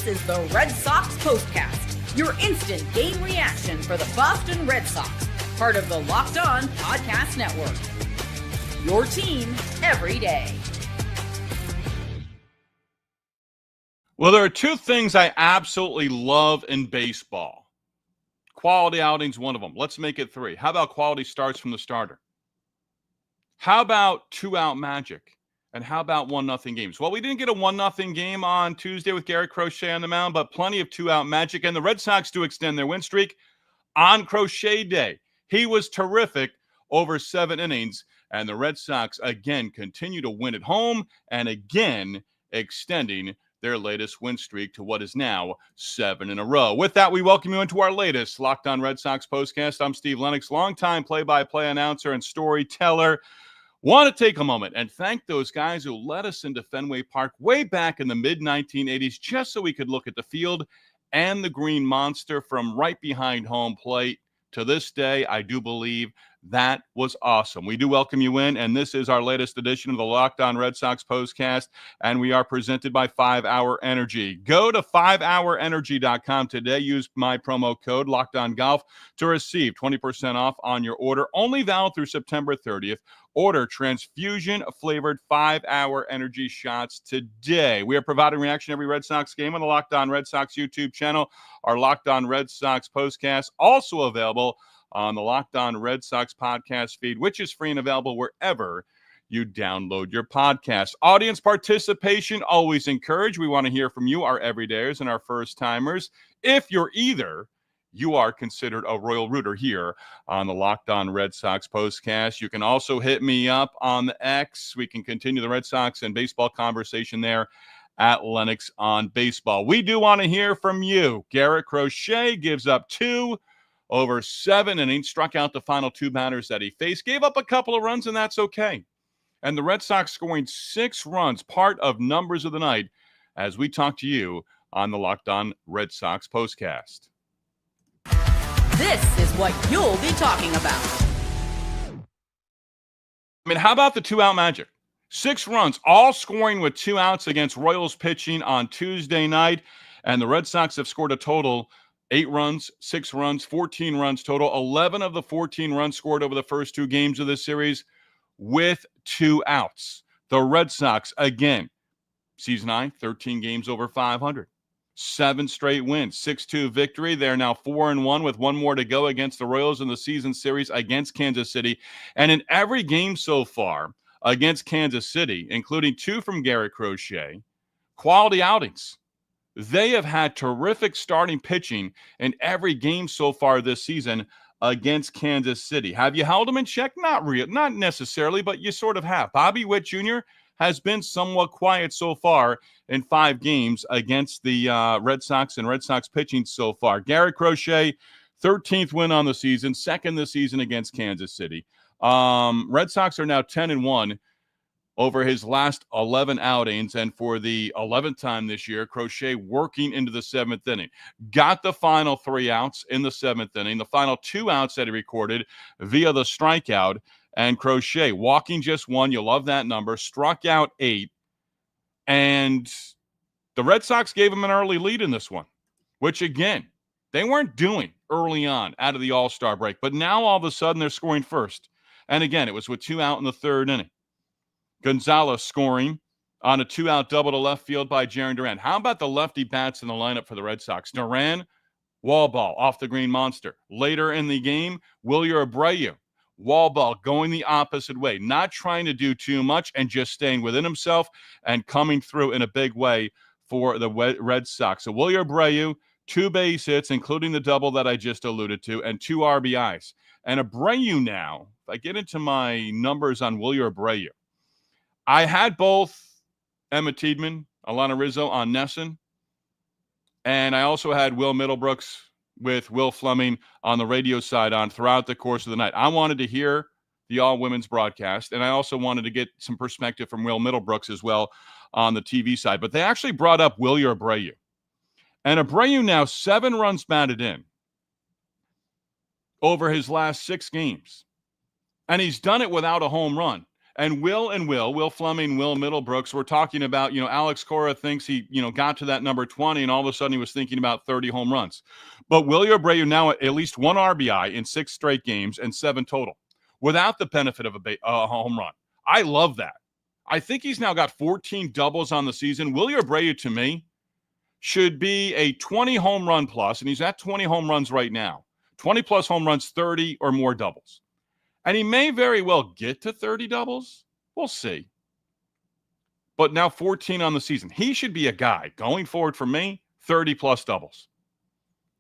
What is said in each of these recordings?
This is the Red Sox POSTCAST, your instant game reaction for the Boston Red Sox, part of the Locked On Podcast Network. Your team every day. Well, there are two things I absolutely love in baseball. Quality outings, one of them. Let's make it three. How about quality starts from the starter? How about two-out magic? And how about 1-0 games? Well, we didn't get a 1-0 game on Tuesday with Garrett Crochet on the mound, but plenty of two-out magic. And the Red Sox do extend their win streak on Crochet Day. He was terrific over 7 innings. And the Red Sox, again, continue to win at home and again extending their latest win streak to what is now 7 in a row. With that, we welcome you into our latest Locked On Red Sox postcast. I'm Steve Lennox, longtime play-by-play announcer and storyteller. Want to take a moment and thank those guys who led us into Fenway Park way back in the mid-1980s just so we could look at the field and the Green Monster from right behind home plate. To this day, I do believe that was awesome. We do welcome you in, and this is our latest edition of the Locked On Red Sox postcast, and we are presented by 5 Hour Energy. Go to 5hourenergy.com today. Use my promo code LOCKEDONGOLF to receive 20% off on your order. Only valid through September 30th. Order transfusion-flavored 5 Hour Energy shots today. We are providing reaction every Red Sox game on the Locked On Red Sox YouTube channel. Our Locked On Red Sox postcast also available on the Locked On Red Sox podcast feed, which is free and available wherever you download your podcast. Audience participation always encouraged. We want to hear from you, our everydayers and our first-timers. If you're either, you are considered a Royal Rooter here on the Locked On Red Sox postcast. You can also hit me up on the X. We can continue the Red Sox and baseball conversation there at Lennox on Baseball. We do want to hear from you. Garrett Crochet gives up 2 over 7 innings, struck out the final 2 batters that he faced, gave up a couple of runs, and that's okay. And the Red Sox scoring 6 runs, part of numbers of the night, as we talk to you on the Locked On Red Sox postcast. This is what you'll be talking about. I mean, how about the two-out magic? 6 runs, all scoring with 2 outs against Royals pitching on Tuesday night, and the Red Sox have scored a total 8 runs, 6 runs, 14 runs total. 11 of the 14 runs scored over the first 2 games of this series with 2 outs. The Red Sox, again, season 9, 13 games over 500. 7 straight wins, 6-2 victory. They're now 4-1 with 1 more to go against the Royals in the season series against Kansas City. And in every game so far against Kansas City, including 2 from Garrett Crochet, quality outings. They have had terrific starting pitching in every game so far this season against Kansas City. Have you held them in check? Not necessarily, but you sort of have. Bobby Witt Jr. has been somewhat quiet so far in 5 games against the Red Sox and Red Sox pitching so far. Garrett Crochet, 13th win on the season, 2nd this season against Kansas City. Red Sox are now 10-1 over his last 11 outings, and for the 11th time this year, Crochet working into the 7th inning. Got the final 3 outs in the 7th inning, the final 2 outs that he recorded via the strikeout, and Crochet walking just 1, you love that number, struck out 8, and the Red Sox gave him an early lead in this one, which, again, they weren't doing early on out of the All-Star break, but now all of a sudden they're scoring first. And again, it was with 2 out in the 3rd inning. Gonzalez scoring on a 2-out double to left field by Jarren Duran. How about the lefty bats in the lineup for the Red Sox? Duran, wall ball off the Green Monster. Later in the game, Wilyer Abreu, wall ball going the opposite way, not trying to do too much and just staying within himself and coming through in a big way for the Red Sox. So Wilyer Abreu, 2 base hits, including the double that I just alluded to, and 2 RBIs. And Abreu now, if I get into my numbers on Wilyer Abreu, I had both Emma Tiedemann, Alana Rizzo on Nesson, and I also had Will Middlebrooks with Will Fleming on the radio side on throughout the course of the night. I wanted to hear the all-women's broadcast, and I also wanted to get some perspective from Will Middlebrooks as well on the TV side. But they actually brought up Wilyer Abreu. And Abreu now 7 runs batted in over his last 6 games. And he's done it without a home run. And Will Fleming, Will Middlebrooks, we're talking about, Alex Cora thinks he, got to that number 20, and all of a sudden he was thinking about 30 home runs. But Willie Abreu now at least 1 RBI in 6 straight games and 7 total without the benefit of a home run. I love that. I think he's now got 14 doubles on the season. Willie Abreu, to me, should be a 20 home run plus, and he's at 20 home runs right now. 20 plus home runs, 30 or more doubles. And he may very well get to 30 doubles. We'll see. But now 14 on the season. He should be a guy going forward for me, 30 plus doubles.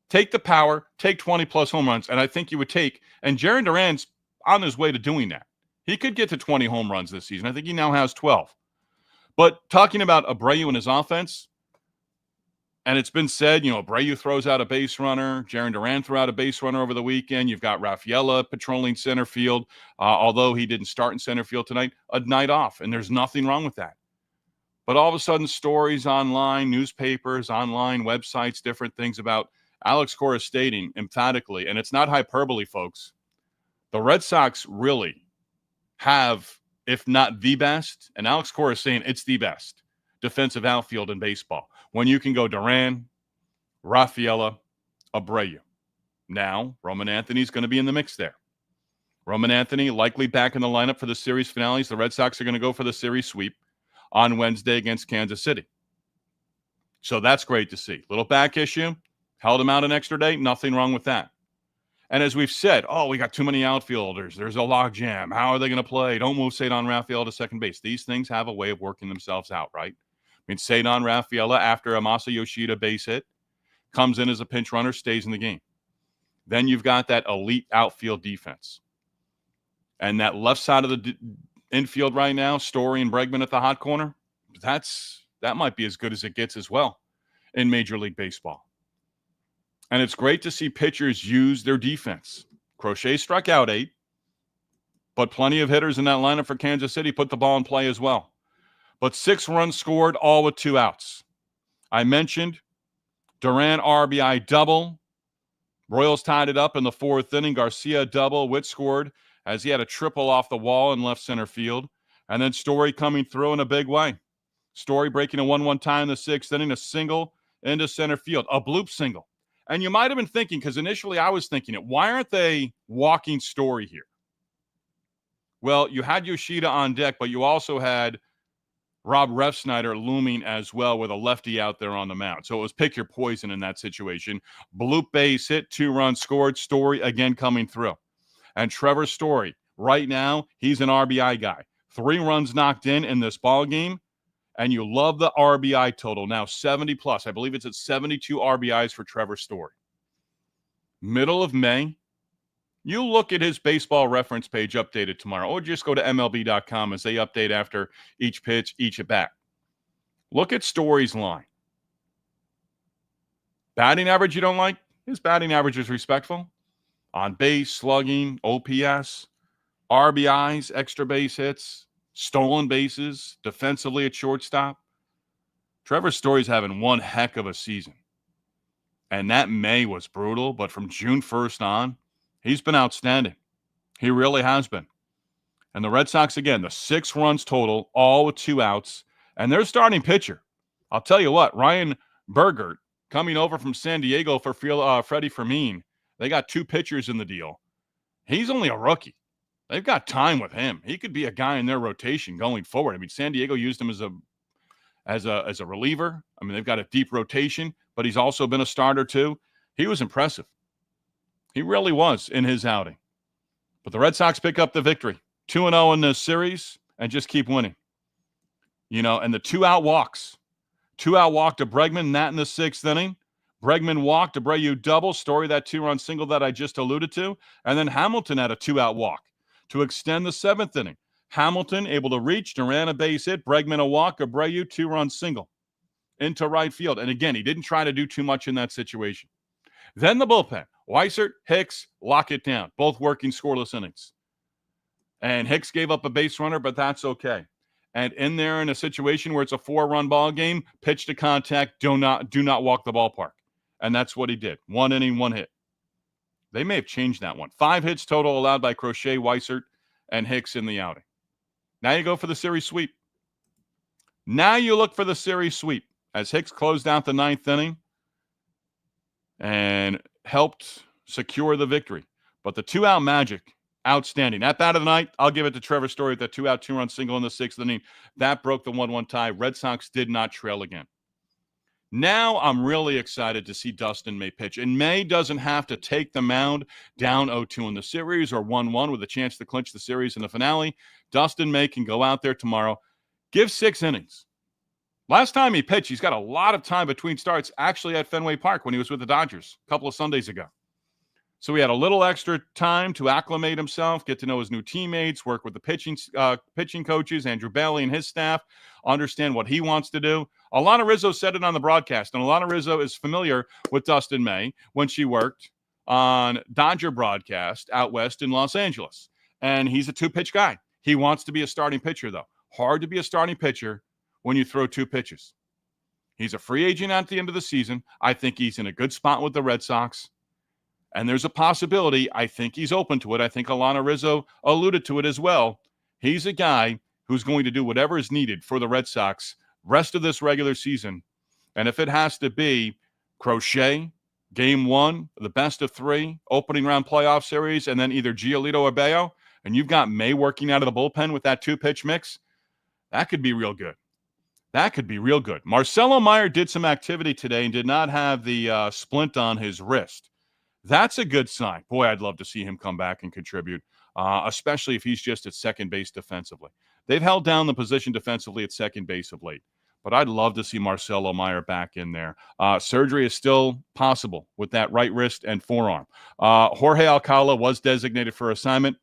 Take the power, take 20 plus home runs, and I think you would take, and Jarren Duran's on his way to doing that. He could get to 20 home runs this season. I think he now has 12. But talking about Abreu and his offense, and it's been said, Abreu throws out a base runner. Jarren Duran threw out a base runner over the weekend. You've got Rafaela patrolling center field, although he didn't start in center field tonight, a night off, and there's nothing wrong with that. But all of a sudden, stories online, newspapers, online, websites, different things about Alex Cora stating emphatically, and it's not hyperbole, folks, the Red Sox really have, if not the best, and Alex Cora is saying it's the best defensive outfield in baseball. When you can go Duran, Rafaela, Abreu. Now, Roman Anthony's going to be in the mix there. Roman Anthony likely back in the lineup for the series finales. The Red Sox are going to go for the series sweep on Wednesday against Kansas City. So that's great to see. Little back issue. Held him out an extra day. Nothing wrong with that. And as we've said, we got too many outfielders. There's a log jam. How are they going to play? Don't move Cedon Rafaela to second base. These things have a way of working themselves out, right? I mean, Cedon Rafaela, after Amasa Yoshida base hit, comes in as a pinch runner, stays in the game. Then you've got that elite outfield defense. And that left side of the infield right now, Story and Bregman at the hot corner, that might be as good as it gets as well in Major League Baseball. And it's great to see pitchers use their defense. Crochet struck out 8, but plenty of hitters in that lineup for Kansas City put the ball in play as well. But 6 runs scored, all with 2 outs. I mentioned Duran RBI double. Royals tied it up in the 4th inning. Garcia double. Witt scored as he had a triple off the wall in left center field. And then Story coming through in a big way. Story breaking a 1-1 tie in the 6th inning, a single into center field, a bloop single. And you might have been thinking, because initially I was thinking it, why aren't they walking Story here? Well, you had Yoshida on deck, but you also had Rob Refsnyder looming as well with a lefty out there on the mound. So it was pick your poison in that situation. Bloop base hit, 2 runs scored. Story again coming through. And Trevor Story, right now, he's an RBI guy. 3 runs knocked in this ball game. And you love the RBI total. Now 70 plus. I believe it's at 72 RBIs for Trevor Story. Middle of May. You look at his baseball reference page updated tomorrow, or just go to MLB.com as they update after each pitch, each at bat. Look at Story's line. Batting average you don't like? His batting average is respectful. On base, slugging, OPS, RBIs, extra base hits, stolen bases, defensively at shortstop. Trevor Story's having one heck of a season. And that May was brutal, but from June 1st on, he's been outstanding. He really has been. And the Red Sox, again, the 6 runs total, all with 2 outs. And their starting pitcher, I'll tell you what, Ryan Bergert, coming over from San Diego for Freddie Fermin. They got 2 pitchers in the deal. He's only a rookie. They've got time with him. He could be a guy in their rotation going forward. I mean, San Diego used him as a reliever. I mean, they've got a deep rotation, but he's also been a starter too. He was impressive. He really was in his outing. But the Red Sox pick up the victory. 2-0 in this series and just keep winning. And the 2-out walks. 2-out walk to Bregman, that in the 6th inning. Bregman walked, Abreu double, Story that 2-run single that I just alluded to. And then Hamilton had a 2-out walk to extend the 7th inning. Hamilton able to reach, Duran a base hit, Bregman a walk, Abreu 2-run single into right field. And again, he didn't try to do too much in that situation. Then the bullpen. Weissert, Hicks, lock it down. Both working scoreless innings. And Hicks gave up a base runner, but that's okay. And in there in a situation where it's a 4-run ball game, pitch to contact, do not walk the ballpark. And that's what he did. 1 inning, 1 hit. They may have changed that one. 5 hits total allowed by Crochet, Weissert, and Hicks in the outing. Now you go for the series sweep. Now you look for the series sweep as Hicks closed out the 9th inning and helped secure the victory. But the 2-out magic, outstanding. At bat of the night, I'll give it to Trevor Story with that 2-out, 2-run single in the 6th inning. That broke the 1-1 tie. Red Sox did not trail again. Now I'm really excited to see Dustin May pitch. And May doesn't have to take the mound down 0-2 in the series or 1-1 with a chance to clinch the series in the finale. Dustin May can go out there tomorrow, give 6 innings. Last time he pitched, he's got a lot of time between starts, actually at Fenway Park when he was with the Dodgers a couple of Sundays ago. So he had a little extra time to acclimate himself, get to know his new teammates, work with the pitching coaches, Andrew Bailey and his staff, understand what he wants to do. Alana Rizzo said it on the broadcast, and Alana Rizzo is familiar with Dustin May when she worked on Dodger broadcast out west in Los Angeles. And he's a 2-pitch guy. He wants to be a starting pitcher, though. Hard to be a starting pitcher when you throw 2 pitches. He's a free agent at the end of the season. I think he's in a good spot with the Red Sox. And there's a possibility, I think he's open to it. I think Alana Rizzo alluded to it as well. He's a guy who's going to do whatever is needed for the Red Sox rest of this regular season. And if it has to be Crochet, game 1, the best of 3, opening round playoff series, and then either Giolito or Bello, and you've got May working out of the bullpen with that 2-pitch mix, that could be real good. That could be real good. Marcelo Meyer did some activity today and did not have the splint on his wrist. That's a good sign. Boy, I'd love to see him come back and contribute, especially if he's just at second base defensively. They've held down the position defensively at second base of late, but I'd love to see Marcelo Meyer back in there. Surgery is still possible with that right wrist and forearm. Jorge Alcala was designated for assignment.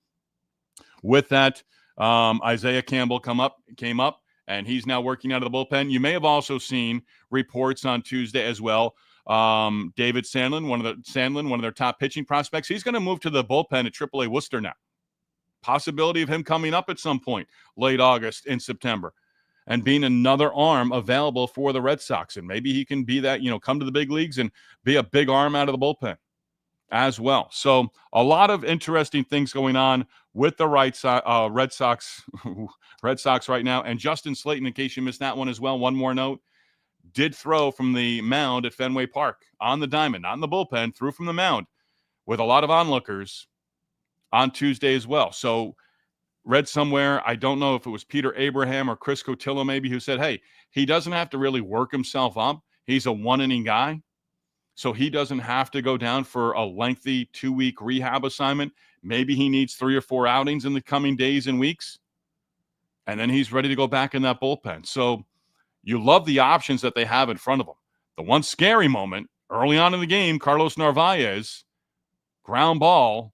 With that, Isaiah Campbell came up, and he's now working out of the bullpen. You may have also seen reports on Tuesday as well. David Sandlin, one of their top pitching prospects, he's going to move to the bullpen at AAA Worcester now. Possibility of him coming up at some point late August in September and being another arm available for the Red Sox. And maybe he can be that, come to the big leagues and be a big arm out of the bullpen as well. So a lot of interesting things going on with the Red Sox right now. And Justin Slayton, in case you missed that one as well, one more note, did throw from the mound at Fenway Park on the diamond, not in the bullpen, threw from the mound with a lot of onlookers on Tuesday as well. So read somewhere, I don't know if it was Peter Abraham or Chris Cotillo maybe, who said, hey, he doesn't have to really work himself up. He's a 1-inning guy, so he doesn't have to go down for a lengthy 2-week rehab assignment. Maybe he needs 3 or 4 outings in the coming days and weeks, and then he's ready to go back in that bullpen. So you love the options that they have in front of them. The one scary moment early on in the game, Carlos Narvaez, ground ball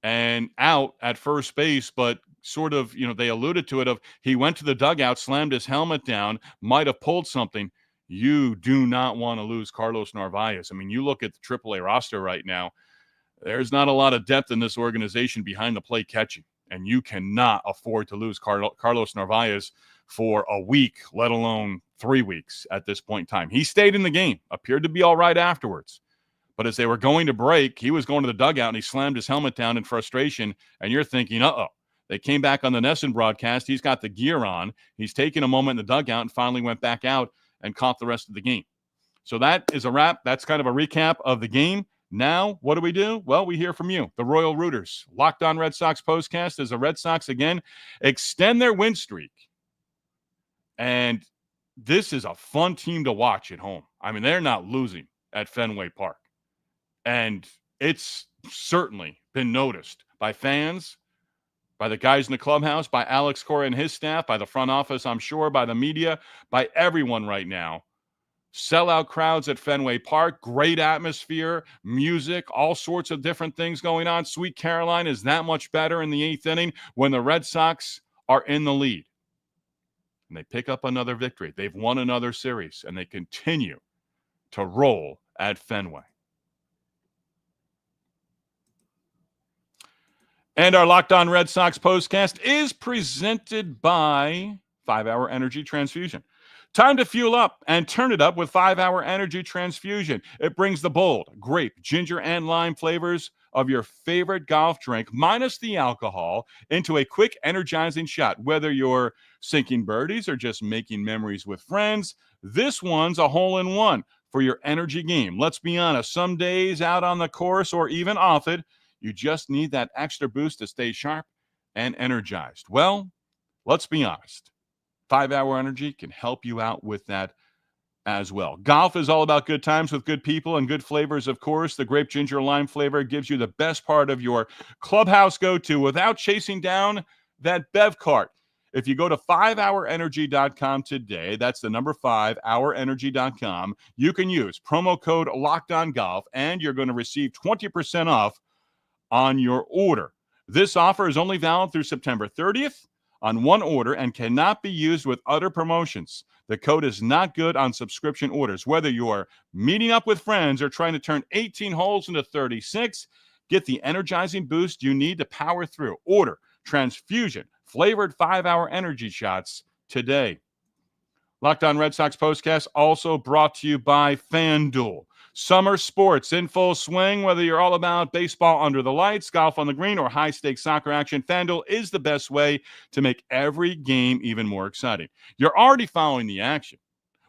and out at first base, but sort of, they alluded to it of he went to the dugout, slammed his helmet down, might have pulled something. You do not want to lose Carlos Narvaez. I mean, you look at the AAA roster right now, there's not a lot of depth in this organization behind the plate catching, and you cannot afford to lose Carlos Narvaez for a week, let alone 3 weeks at this point in time. He stayed in the game, appeared to be all right afterwards. But as they were going to break, he was going to the dugout and he slammed his helmet down in frustration. And you're thinking, uh-oh. They came back on the Nesson broadcast. He's got the gear on. He's taken a moment in the dugout and finally went back out and caught the rest of the game. So that is a wrap. That's kind of a recap of the game. Now, what do we do? Well, we hear from you, the Royal Rooters. Locked On Red Sox postcast as the Red Sox again extend their win streak. And this is a fun team to watch at home. I mean, they're not losing at Fenway Park. And it's certainly been noticed by fans, by the guys in the clubhouse, by Alex Cora and his staff, by the front office, I'm sure, by the media, by everyone right now. Sellout crowds at Fenway Park, great atmosphere, music, all sorts of different things going on. Sweet Caroline is that much better in the 8th inning when the Red Sox are in the lead. And they pick up another victory. They've won another series, and they continue to roll at Fenway. And our Locked On Red Sox postcast is presented by 5-Hour Energy Transfusion. Time to fuel up and turn it up with 5-Hour Energy Transfusion. It brings the bold grape, ginger, and lime flavors of your favorite golf drink, minus the alcohol, into a quick, energizing shot. Whether you're sinking birdies or just making memories with friends, this one's a hole-in-one for your energy game. Let's be honest, some days out on the course or even off it, you just need that extra boost to stay sharp and energized. Well, let's be honest. 5 Hour Energy can help you out with that as well. Golf is all about good times with good people and good flavors, of course. The grape ginger lime flavor gives you the best part of your clubhouse go-to without chasing down that bev cart. If you go to 5hourenergy.com today, that's the number 5hourenergy.com, you can use promo code LOCKEDONGolf, and you're going to receive 20% off on your order. This offer is only valid through September 30th on one order and cannot be used with other promotions. The code is not good on subscription orders. Whether you're meeting up with friends or trying to turn 18 holes into 36, get the energizing boost you need to power through. Order Transfusion flavored 5 Hour Energy shots today. Locked On Red Sox Postcast also brought to you by FanDuel. Summer sports in full swing. Whether you're all about baseball under the lights, golf on the green, or high-stakes soccer action, FanDuel is the best way to make every game even more exciting. You're already following the action.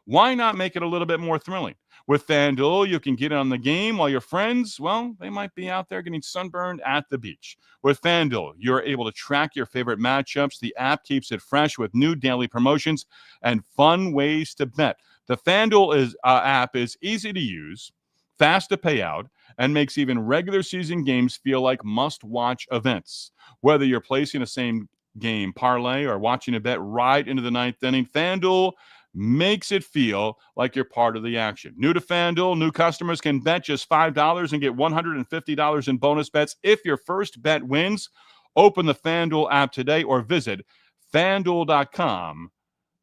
Why not make it a little bit more thrilling? With FanDuel, you can get on the game while your friends, well, they might be out there getting sunburned at the beach. With FanDuel, you're able to track your favorite matchups. The app keeps it fresh with new daily promotions and fun ways to bet. The FanDuel app is easy to use, fast to pay out, and makes even regular season games feel like must-watch events. Whether you're placing a same-game parlay or watching a bet right into the ninth inning, FanDuel makes it feel like you're part of the action. New to FanDuel, new customers can bet just $5 and get $150 in bonus bets if your first bet wins. Open the FanDuel app today or visit FanDuel.com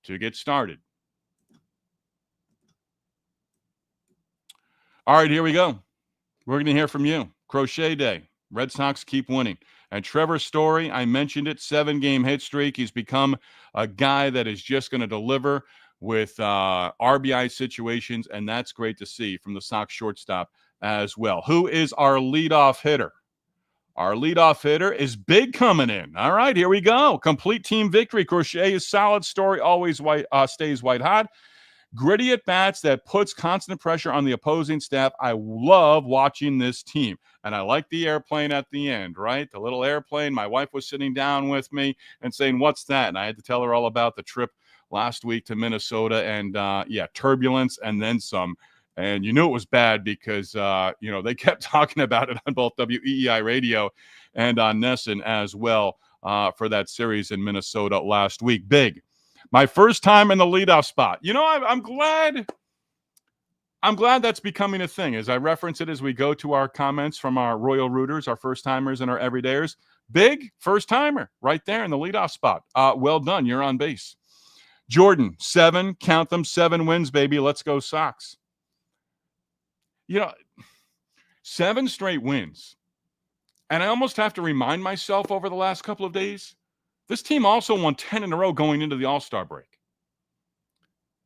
to get started. All right, here we go. We're going to hear from you. Crochet Day. Red Sox keep winning. And Trevor Story, I mentioned it, 7-game hit streak. He's become a guy that is just going to deliver with RBI situations, and that's great to see from the Sox shortstop as well. Who is our leadoff hitter? Our leadoff hitter is Big coming in. All right, here we go. Complete team victory. Crochet is solid. Story always stays white hot. Gritty at bats that puts constant pressure on the opposing staff. I love watching this team. And I like the airplane at the end, right? The little airplane. My wife was sitting down with me and saying, "What's that?" And I had to tell her all about the trip last week to Minnesota and, turbulence and then some. And you knew it was bad because, they kept talking about it on both WEEI radio and on Nesson as well for that series in Minnesota last week. Big. My first time in the leadoff spot. I'm glad that's becoming a thing. As I reference it as we go to our comments from our Royal Rooters, our first-timers and our everydayers. Big first-timer right there in the leadoff spot. Well done. You're on base. Jordan, 7. Count them. 7 wins, baby. Let's go Sox. 7 straight wins. And I almost have to remind myself over the last couple of days, this team also won 10 in a row going into the All-Star break.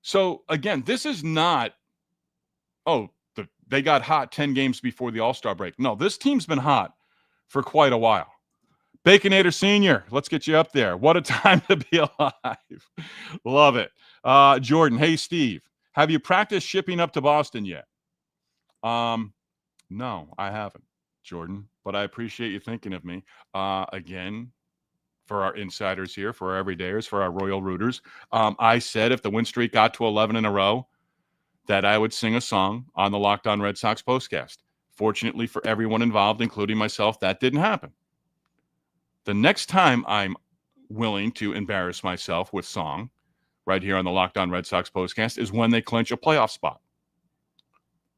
So, again, this is not, they got hot 10 games before the All-Star break. No, this team's been hot for quite a while. Baconator Sr., let's get you up there. What a time to be alive. Love it. Jordan, hey, Steve, have you practiced shipping up to Boston yet? No, I haven't, Jordan, but I appreciate you thinking of me. Again, for our insiders here, for our everydayers, for our Royal Rooters, I said if the win streak got to 11 in a row, that I would sing a song on the Locked On Red Sox postcast. Fortunately for everyone involved, including myself, that didn't happen. The next time I'm willing to embarrass myself with song right here on the Locked On Red Sox postcast is when they clinch a playoff spot.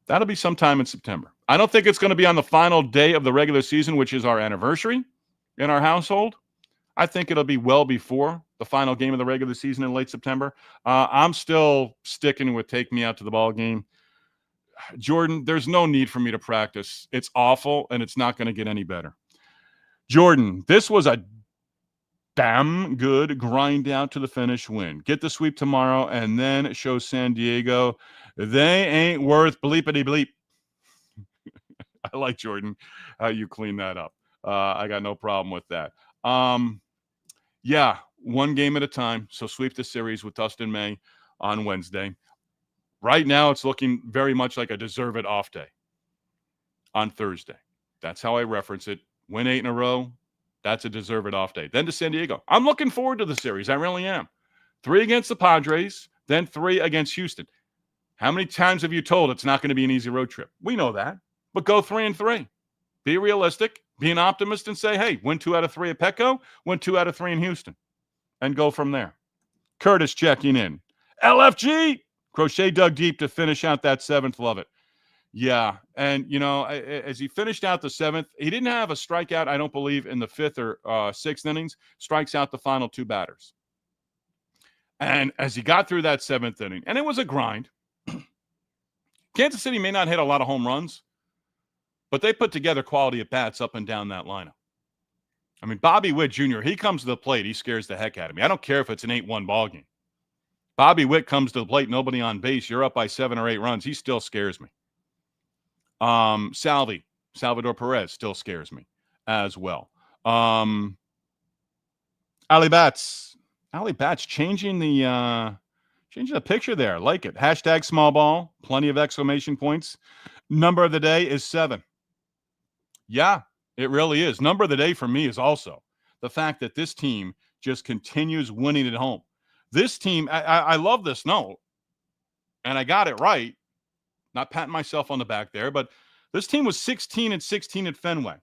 That'll be sometime in September. I don't think it's going to be on the final day of the regular season, which is our anniversary in our household. I think it'll be well before the final game of the regular season in late September. I'm still sticking with take me out to the ball game. Jordan, there's no need for me to practice. It's awful, and it's not going to get any better. Jordan, this was a damn good grind out to the finish win. Get the sweep tomorrow and then show San Diego they ain't worth bleepity bleep. I like, Jordan, how you clean that up. I got no problem with that. Yeah, one game at a time. So sweep the series with Dustin May on Wednesday. Right now, it's looking very much like a deserve it off day on Thursday. That's how I reference it. Win 8 in a row. That's a deserve it off day. Then to San Diego. I'm looking forward to the series. I really am. 3 against the Padres, then 3 against Houston. How many times have you told it's not going to be an easy road trip? We know that. But go 3-3. Be realistic. Be an optimist and say, hey, win 2 out of 3 at Petco, win 2 out of 3 in Houston. And go from there. Curtis checking in. LFG! Crochet dug deep to finish out that 7th. Love it. Yeah, and, as he finished out the 7th, he didn't have a strikeout, I don't believe, in the 5th or 6th innings. Strikes out the final 2 batters. And as he got through that 7th inning, and it was a grind, Kansas City may not hit a lot of home runs, but they put together quality at-bats up and down that lineup. I mean, Bobby Witt Jr., he comes to the plate, he scares the heck out of me. I don't care if it's an 8-1 ball game. Bobby Witt comes to the plate, nobody on base, you're up by 7 or 8 runs, he still scares me. Salvador Perez still scares me as well. Ali Bats changing the picture there. I like it. Hashtag small ball. Plenty of exclamation points. Number of the day is 7. Yeah, it really is. Number of the day for me is also the fact that this team just continues winning at home. This team, I love this note, and I got it right. Not patting myself on the back there, but this team was 16-16 at Fenway.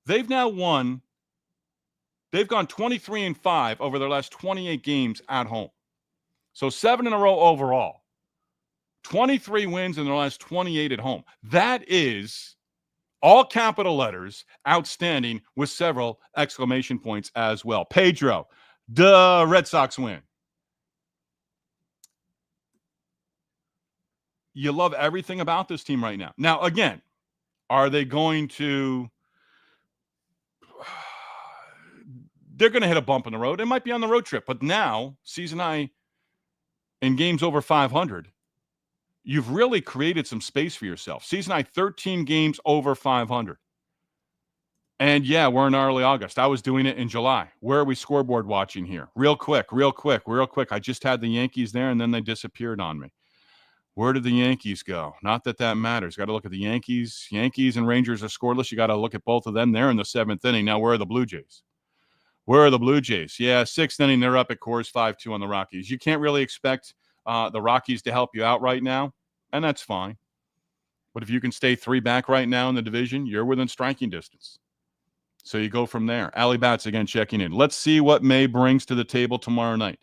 They've now won. They've gone 23-5 over their last 28 games at home. So 7 in a row overall. 23 wins in their last 28 at home. That is, all capital letters, outstanding, with several exclamation points as well. Pedro, the Red Sox win. You love everything about this team right now. Now, again, are they going to they're going to hit a bump in the road. It might be on the road trip. But now, season high in games over 500, you've really created some space for yourself. Season high 13 games over 500. And yeah, we're in early August. I was doing it in July. Where are we scoreboard watching here? Real quick. I just had the Yankees there, and then they disappeared on me. Where did the Yankees go? Not that matters. Got to look at the Yankees. Yankees and Rangers are scoreless. You got to look at both of them. They're in the 7th inning. Now, where are the Blue Jays? Yeah, 6th inning, they're up at Coors 5-2 on the Rockies. You can't really expect the Rockies to help you out right now, and that's fine. But if you can stay 3 back right now in the division, you're within striking distance. So you go from there. Ali Bats again checking in. Let's see what May brings to the table tomorrow night.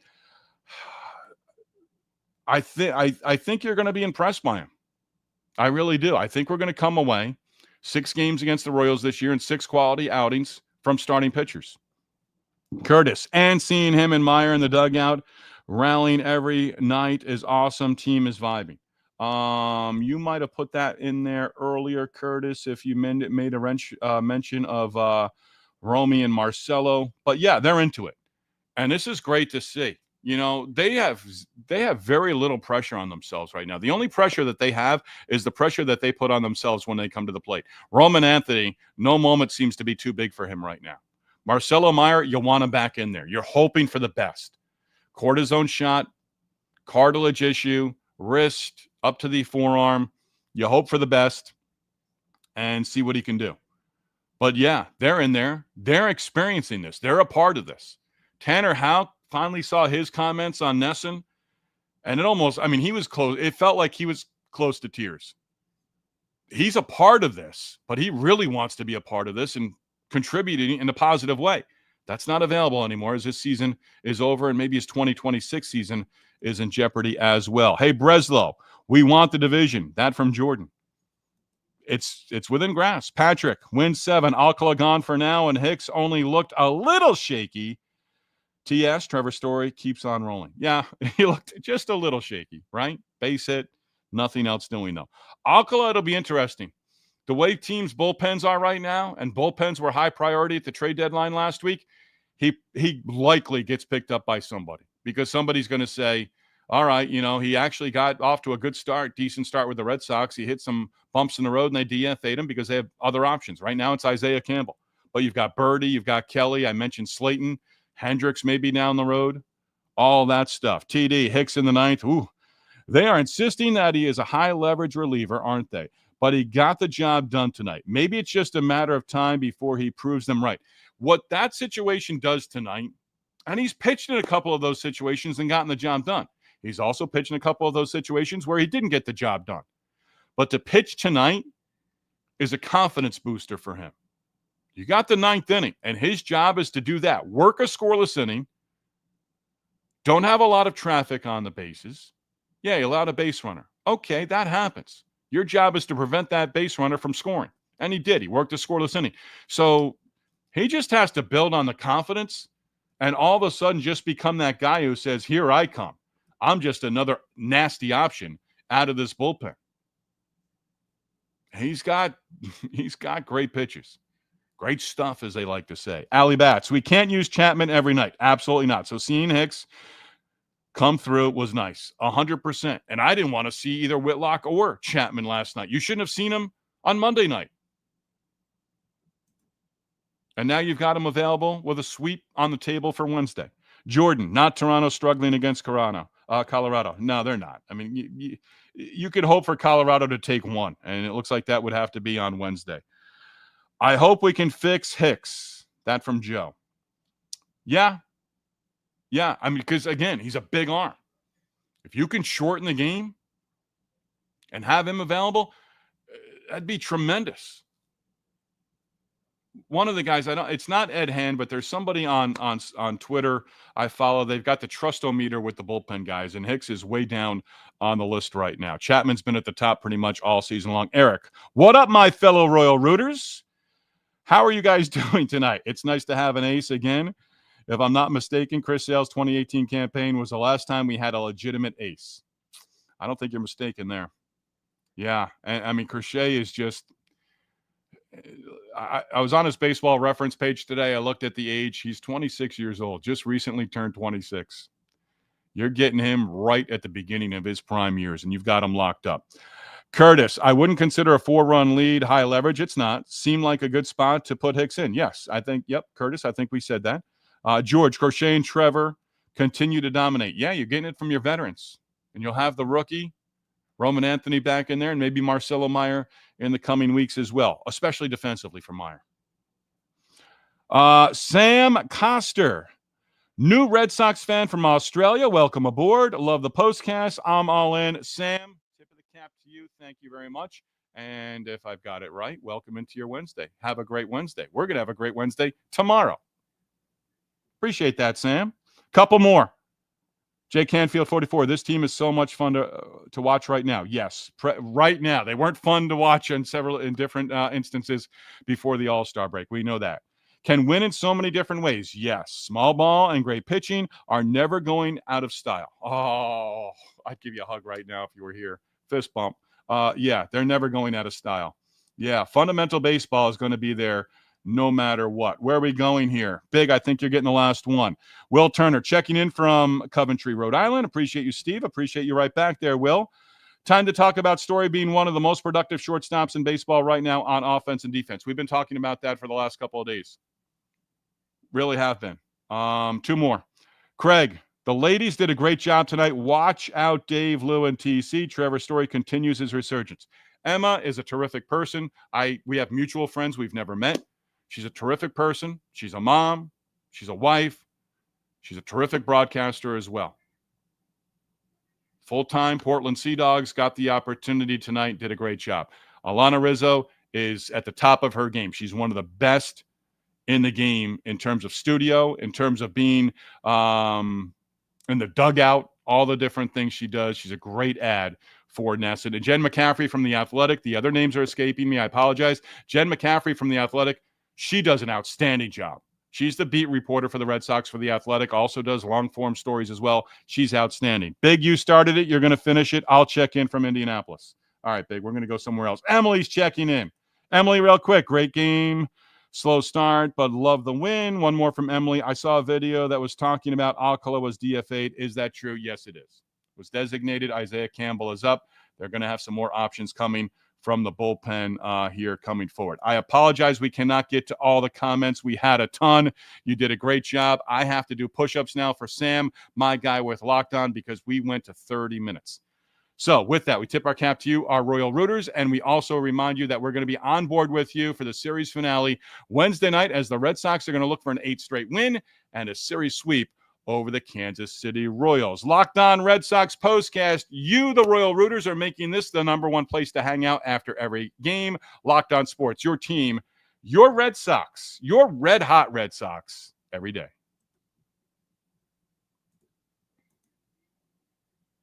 I think you're going to be impressed by him. I really do. I think we're going to come away 6 games against the Royals this year and 6 quality outings from starting pitchers. Curtis, and seeing him and Meyer in the dugout rallying every night is awesome. Team is vibing. You might have put that in there earlier, Curtis, if you made a mention of Romy and Marcelo. But yeah, they're into it, and this is great to see. They have very little pressure on themselves right now. The only pressure that they have is the pressure that they put on themselves when they come to the plate. Roman Anthony, no moment seems to be too big for him right now. Marcelo Meyer, you want him back in there. You're hoping for the best. Cortisone shot, cartilage issue, wrist up to the forearm. You hope for the best and see what he can do. But yeah, they're in there. They're experiencing this. They're a part of this. Tanner Houck finally saw his comments on Nesson, and he was close. It felt like he was close to tears. He's a part of this, but he really wants to be a part of this and contributing in a positive way. That's not available anymore as this season is over, and maybe his 2026 season is in jeopardy as well. Hey, Breslow, we want the division. That from Jordan. It's within grasp. Patrick, win 7. Alcala gone for now, and Hicks only looked a little shaky. TS, Trevor Story, keeps on rolling. Yeah, he looked just a little shaky, right? Base hit, nothing else doing, though. Alcala, it'll be interesting. The way teams' bullpens are right now, and bullpens were high priority at the trade deadline last week, he likely gets picked up by somebody because somebody's going to say, all right, he actually got off to a good start, decent start with the Red Sox. He hit some bumps in the road, and they DFA'd him because they have other options. Right now, it's Isaiah Campbell. But you've got Birdie, you've got Kelly. I mentioned Slayton. Hendricks maybe down the road. All that stuff. TD, Hicks in the ninth. Ooh, they are insisting that he is a high-leverage reliever, aren't they? But he got the job done tonight. Maybe it's just a matter of time before he proves them right. What that situation does tonight, and he's pitched in a couple of those situations and gotten the job done. He's also pitched in a couple of those situations where he didn't get the job done. But to pitch tonight is a confidence booster for him. You got the ninth inning, and his job is to do that. Work a scoreless inning. Don't have a lot of traffic on the bases. Yeah, you allowed a base runner. Okay, that happens. Your job is to prevent that base runner from scoring. And he did. He worked a scoreless inning. So he just has to build on the confidence and all of a sudden just become that guy who says, here I come. I'm just another nasty option out of this bullpen. He's got great pitches. Great stuff, as they like to say. Alley Bats, we can't use Chapman every night. Absolutely not. So seeing Hicks come through was nice, 100%. And I didn't want to see either Whitlock or Chapman last night. You shouldn't have seen him on Monday night. And now you've got him available with a sweep on the table for Wednesday. Jordan, not Toronto struggling against Colorado. No, they're not. I mean, you could hope for Colorado to take one, and it looks like that would have to be on Wednesday. I hope we can fix Hicks. That from Joe. Yeah. I mean, because, again, he's a big arm. If you can shorten the game and have him available, that'd be tremendous. One of the guys, it's not Ed Hand, but there's somebody on Twitter I follow. They've got the trust-o-meter with the bullpen guys, and Hicks is way down on the list right now. Chapman's been at the top pretty much all season long. Eric, what up, my fellow Royal Rooters? How are you guys doing tonight? It's nice to have an ace again. If I'm not mistaken, Chris Sale's 2018 campaign was the last time we had a legitimate ace. I don't think you're mistaken there. Yeah, and I mean, Crochet is just I was on his baseball reference page today. I looked at the age. He's 26 years old, just recently turned 26. You're getting him right at the beginning of his prime years, and you've got him locked up. Curtis, I wouldn't consider a 4-run lead high leverage. It's not. Seemed like a good spot to put Hicks in. Yes, I think, yep, Curtis, I think we said that. George, Crochet, and Trevor continue to dominate. Yeah, you're getting it from your veterans, and you'll have the rookie, Roman Anthony, back in there, and maybe Marcelo Meyer in the coming weeks as well, especially defensively for Meyer. Sam Coster, new Red Sox fan from Australia. Welcome aboard. Love the postcast. I'm all in. Sam, tip of the cap to you. Thank you very much. And if I've got it right, welcome into your Wednesday. Have a great Wednesday. We're going to have a great Wednesday tomorrow. Appreciate that, Sam. Couple more. Jay Canfield, 44. This team is so much fun to watch right now. Yes, right now. They weren't fun to watch in different instances before the All-Star break. We know that. Can win in so many different ways. Yes, small ball and great pitching are never going out of style. Oh, I'd give you a hug right now if you were here. Fist bump. Yeah, they're never going out of style. Yeah, fundamental baseball is going to be there no matter what. Where are we going here? Big, I think you're getting the last one. Will Turner checking in from Coventry, Rhode Island. Appreciate you, Steve. Appreciate you right back there, Will. Time to talk about Story being one of the most productive shortstops in baseball right now on offense and defense. We've been talking about that for the last couple of days. Really have been. Two more. Craig, the ladies did a great job tonight. Watch out, Dave, Lou, and TC. Trevor Story continues his resurgence. Emma is a terrific person. We have mutual friends we've never met. She's a terrific person. She's a mom. She's a wife. She's a terrific broadcaster as well. Full-time Portland Sea Dogs got the opportunity tonight, did a great job. Alana Rizzo is at the top of her game. She's one of the best in the game in terms of studio, in terms of being in the dugout, all the different things she does. She's a great ad for Nessa. And Jen McCaffrey from The Athletic. The other names are escaping me. I apologize. Jen McCaffrey from The Athletic. She does an outstanding job. She's the beat reporter for the Red Sox for The Athletic, also does long-form stories as well. She's outstanding. Big, you started it. You're going to finish it. I'll check in from Indianapolis. All right, Big, we're going to go somewhere else. Emily's checking in. Emily, real quick, great game. Slow start, but love the win. One more from Emily. I saw a video that was talking about Alcala was DFA'd. Is that true? Yes, it is. was designated. Isaiah Campbell is up. They're going to have some more options coming from the bullpen here coming forward. I apologize. We cannot get to all the comments. We had a ton. You did a great job. I have to do push-ups now for Sam, my guy with Locked On, because we went to 30 minutes. So with that, we tip our cap to you, our Royal Rooters, and we also remind you that we're going to be on board with you for the series finale Wednesday night as the Red Sox are going to look for an 8th straight win and a series sweep over the Kansas City Royals. Locked On Red Sox postcast. You, the Royal Rooters, are making this the number one place to hang out after every game. Locked On Sports, your team, your Red Sox, your red-hot Red Sox every day.